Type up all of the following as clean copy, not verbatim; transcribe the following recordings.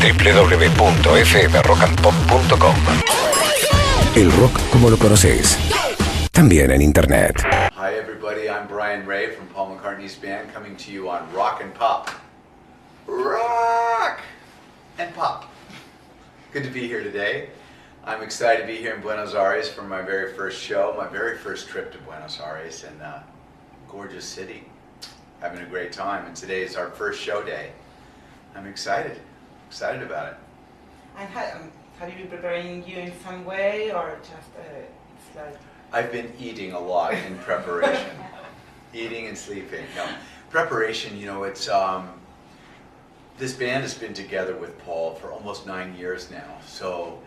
www.fmrockandpop.com. El rock como lo conoces, también en internet. Hi everybody, I'm Brian Ray from Paul McCartney's band, coming to you on Rock and Pop. Rock and Pop. Good to be here today. I'm excited to be here in Buenos Aires for my very first show, my very first trip to Buenos Aires, and gorgeous city. Having a great time, and today is our first show day. I'm excited about it. And have you been preparing you in some way, or just it's like? I've been eating a lot in preparation. Eating and sleeping. No, preparation, you know, it's, this band has been together with Paul for almost 9 years now, so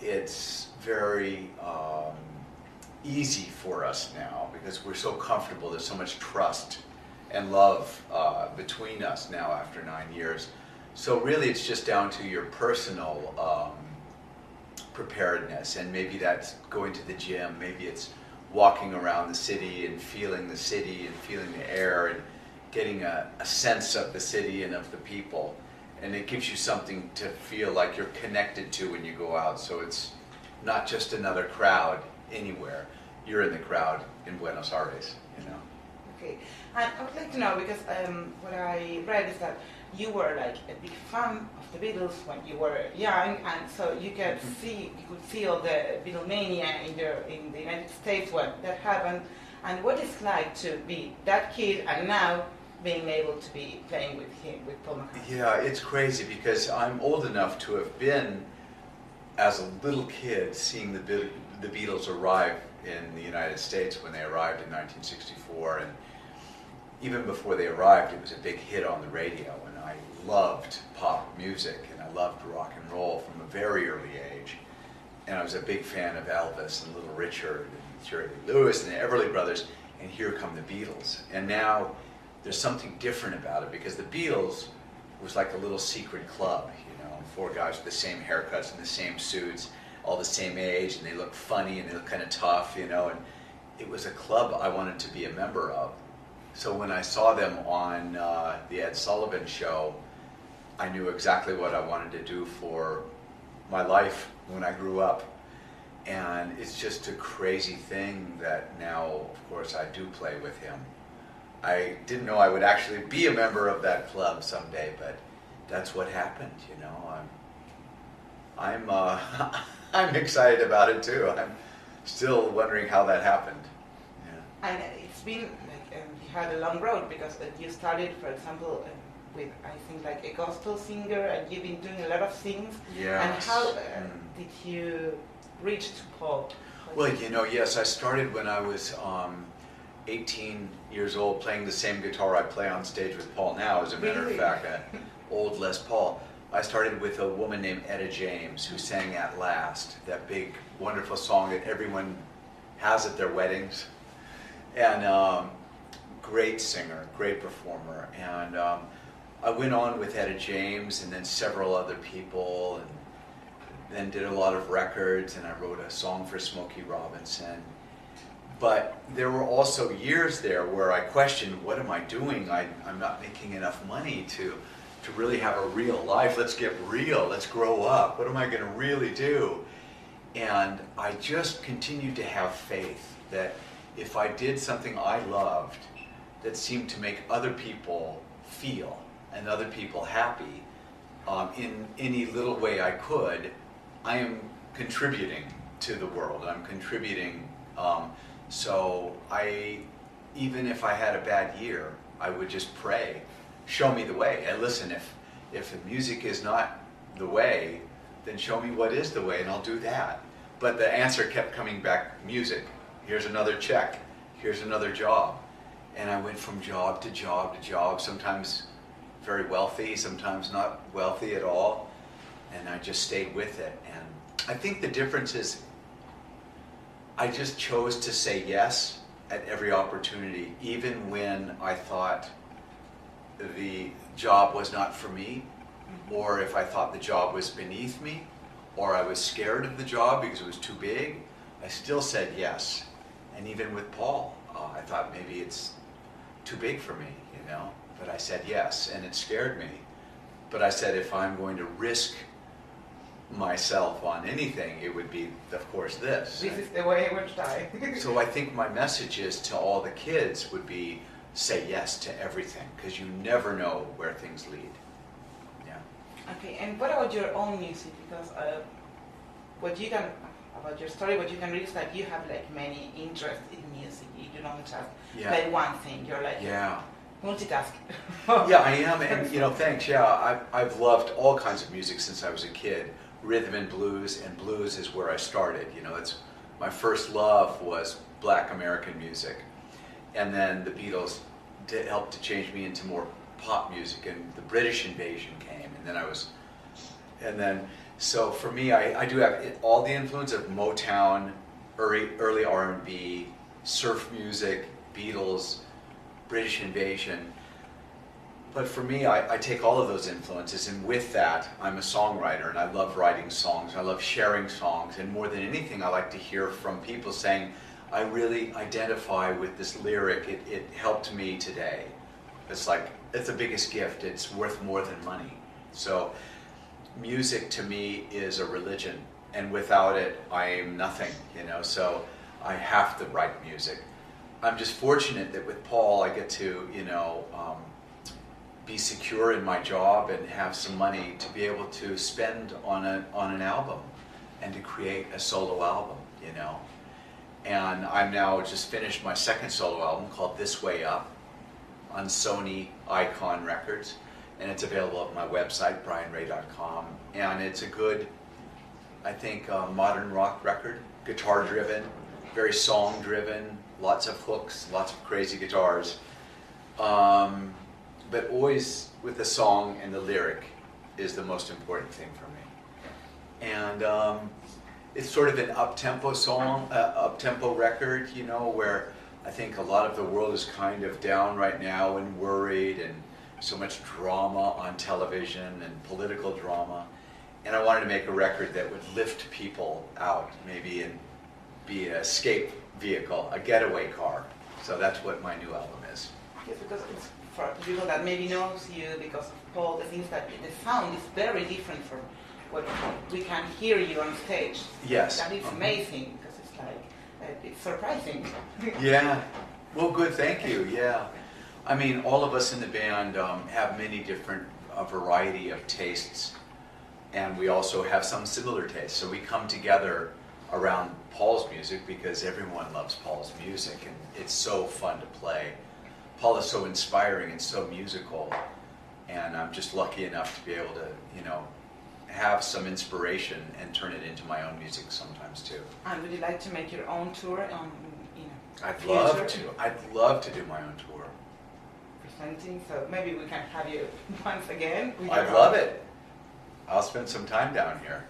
it's very easy for us now because we're so comfortable. There's so much trust and love between us now after 9 years. So really it's just down to your personal preparedness, and maybe that's going to the gym, maybe it's walking around the city and feeling the air and getting a sense of the city and of the people, and it gives you something to feel like you're connected to when you go out. So it's not just another crowd anywhere, you're in the crowd in Buenos Aires, you know. Okay, and I would like to know, because what I read is that you were like a big fan of the Beatles when you were young, and so you could feel the Beatlemania in the United States when that happened. And what it's like to be that kid and now being able to be playing with him, with Paul McCartney? Yeah, it's crazy because I'm old enough to have been, as a little kid, seeing the Beatles arrive in the United States when they arrived in 1964, and even before they arrived, it was a big hit on the radio, and I loved pop music, and I loved rock and roll from a very early age. And I was a big fan of Elvis and Little Richard and Jerry Lee Lewis and the Everly Brothers, and here come the Beatles. And now there's something different about it, because the Beatles was like a little secret club, you know, 4 guys with the same haircuts and the same suits, all the same age, and they look funny and they look kind of tough, you know, and it was a club I wanted to be a member of. So when I saw them on the Ed Sullivan Show, I knew exactly what I wanted to do for my life when I grew up. And it's just a crazy thing that now, of course, I do play with him. I didn't know I would actually be a member of that club someday, but that's what happened, you know. I'm excited about it too. I'm still wondering how that happened. Yeah. And it's been like you had a long road, because you started, for example, with, I think, like a gospel singer, and you've been doing a lot of things. Yes. And how did you reach to Paul? Well, you know, yes, I started when I was 18 years old, playing the same guitar I play on stage with Paul now, as a matter of fact, an old Les Paul. I started with a woman named Etta James, who sang At Last, that big, wonderful song that everyone has at their weddings. And great singer, great performer. And I went on with Etta James and then several other people, and then did a lot of records, and I wrote a song for Smokey Robinson. But there were also years there where I questioned, what am I doing? I'm not making enough money to really have a real life. Let's get real, let's grow up. What am I gonna really do? And I just continued to have faith that if I did something I loved that seemed to make other people feel and other people happy in any little way I could, I am contributing to the world. I'm contributing. So even if I had a bad year, I would just pray, show me the way. And listen, if the music is not the way, then show me what is the way, and I'll do that. But the answer kept coming back, music. Here's another check. Here's another job. And I went from job to job to job, sometimes very wealthy, sometimes not wealthy at all. And I just stayed with it. And I think the difference is I just chose to say yes at every opportunity, even when I thought the job was not for me, or if I thought the job was beneath me, or I was scared of the job because it was too big. I still said yes. And even with Paul, I thought maybe it's too big for me, you know, but I said yes, and it scared me. but I said if I'm going to risk myself on anything, it would be, of course, this. This is the way I would die. So I think my message is to all the kids would be say yes to everything, because you never know where things lead. Yeah. Okay, and what about your own music? Because what you can, about your story, what you can read is that you have like many interests in music. You don't just play one thing. You're like multitasking. Yeah, I am, and thanks. Yeah, I've loved all kinds of music since I was a kid. Rhythm and blues is where I started. That's my first love was Black American music, and then the Beatles helped to change me into more pop music, and the British invasion came, and then so for me, I do have all the influence of Motown, early R&B, surf music, Beatles, British invasion. But for me, I take all of those influences, and with that, I'm a songwriter, and I love writing songs. I love sharing songs, and more than anything, I like to hear from people saying, I really identify with this lyric. It helped me today. It's like, it's the biggest gift. It's worth more than money. So music to me is a religion, and without it, I am nothing, so I have to write music. I'm just fortunate that with Paul, I get to, be secure in my job and have some money to be able to spend on an album and to create a solo album, And I'm now just finished my second solo album called This Way Up on Sony Icon Records, and it's available at my website, brianray.com, and it's a good, I think, modern rock record, guitar-driven, very song-driven, lots of hooks, lots of crazy guitars. But always with the song and the lyric is the most important thing for me. And it's sort of an up-tempo song, up-tempo record, where I think a lot of the world is kind of down right now and worried, and so much drama on television and political drama. And I wanted to make a record that would lift people out, maybe, and be an escape vehicle, a getaway car. So that's what my new album is. Yes, because it's for people that maybe knows you because of Paul, the things that the sound is very different from what we can hear you on stage. Yes. That is amazing, because it's like, it's surprising. Yeah. Well, good, thank you, yeah. I mean, all of us in the band have many different, variety of tastes, and we also have some similar tastes. So we come together around Paul's music because everyone loves Paul's music, and it's so fun to play. Paul is so inspiring and so musical, and I'm just lucky enough to be able to, have some inspiration and turn it into my own music sometimes too. And would you like to make your own tour on, I'd love to. I'd love to do my own tour. Presenting, so maybe we can have you once again. I'd love it. I'll spend some time down here.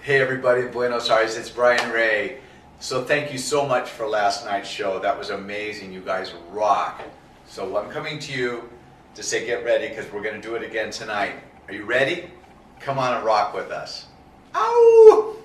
Hey everybody in Buenos Aires, it's Brian Ray. So thank you so much for last night's show. That was amazing. You guys rock. So I'm coming to you to say get ready, because we're going to do it again tonight. Are you ready? Come on and rock with us. Ow!